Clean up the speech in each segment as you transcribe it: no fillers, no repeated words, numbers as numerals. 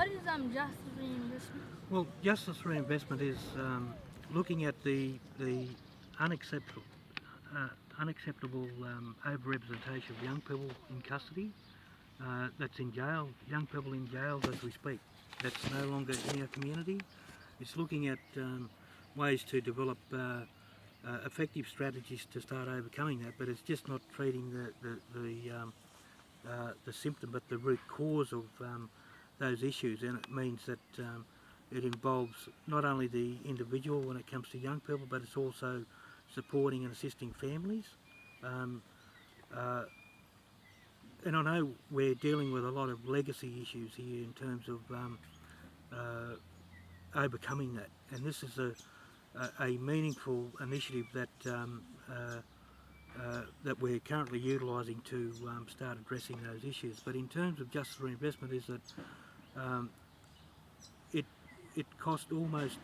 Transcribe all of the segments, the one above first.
What is justice reinvestment? Well, justice reinvestment is looking at the unacceptable unacceptable overrepresentation of young people in custody. That's in jail, young people in jails as we speak. That's no longer in our community. It's looking at ways to develop effective strategies to start overcoming that, but it's just not treating the symptom, but the root cause of those issues, and it means that it involves not only the individual when it comes to young people, but it's also supporting and assisting families. And I know we're dealing with a lot of legacy issues here in terms of overcoming that, and this is a meaningful initiative that that we're currently utilising to start addressing those issues. But in terms of justice reinvestment, is that it costs almost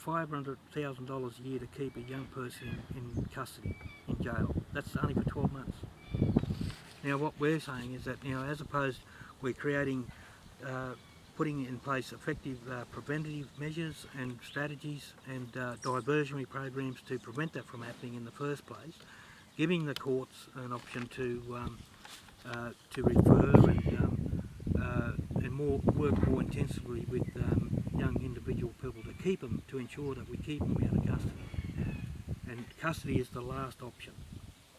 $500,000 a year to keep a young person in custody, in jail. That's only for 12 months. Now what we're saying is that, as opposed, we're creating, putting in place effective preventative measures and strategies and diversionary programs to prevent that from happening in the first place, giving the courts an option to refer and work more intensively with young individual people to keep them, to ensure that we keep them out of custody. And custody is the last option.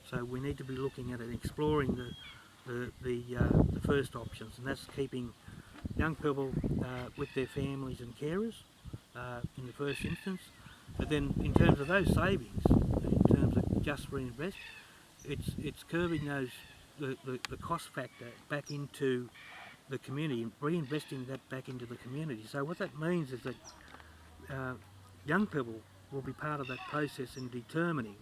So we need to be looking at and exploring the first options, and that's keeping young people with their families and carers in the first instance. But then in terms of those savings, in terms of just reinvest, it's curbing the cost factor back into the community and reinvesting that back into the community. So what that means is that young people will be part of that process in determining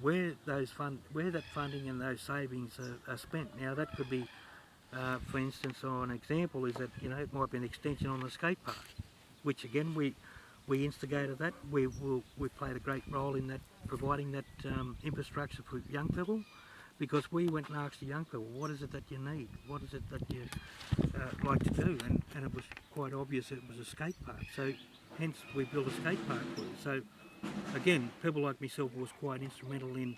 where that funding and those savings are spent. Now that could be, for instance, or an example is that it might be an extension on the skate park, which again we instigated that. We played a great role in that, providing that infrastructure for young people, because we went and asked the young people, what is it that you need? What is it that you like to do? And it was quite obvious it was a skate park. So hence we built a skate park for it. So again, people like myself was quite instrumental in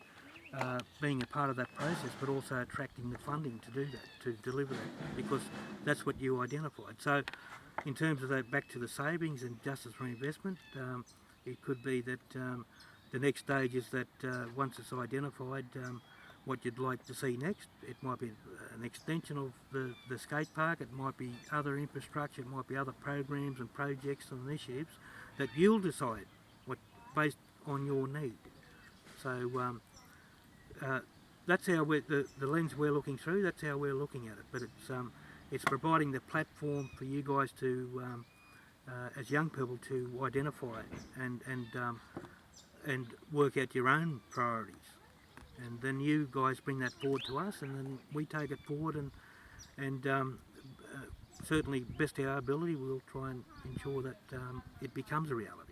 being a part of that process, but also attracting the funding to do that, to deliver that, because that's what you identified. So in terms of that, back to the savings and justice reinvestment, it could be that the next stage is that once it's identified what you'd like to see next, it might be an extension of the skate park, it might be other infrastructure, it might be other programs and projects and initiatives that you'll decide based on your need. So that's how the lens we're looking through. That's how we're looking at it. But it's providing the platform for you guys to, as young people, to identify and work out your own priorities. And then you guys bring that forward to us, and then we take it forward, and certainly best of our ability, we'll try and ensure that it becomes a reality.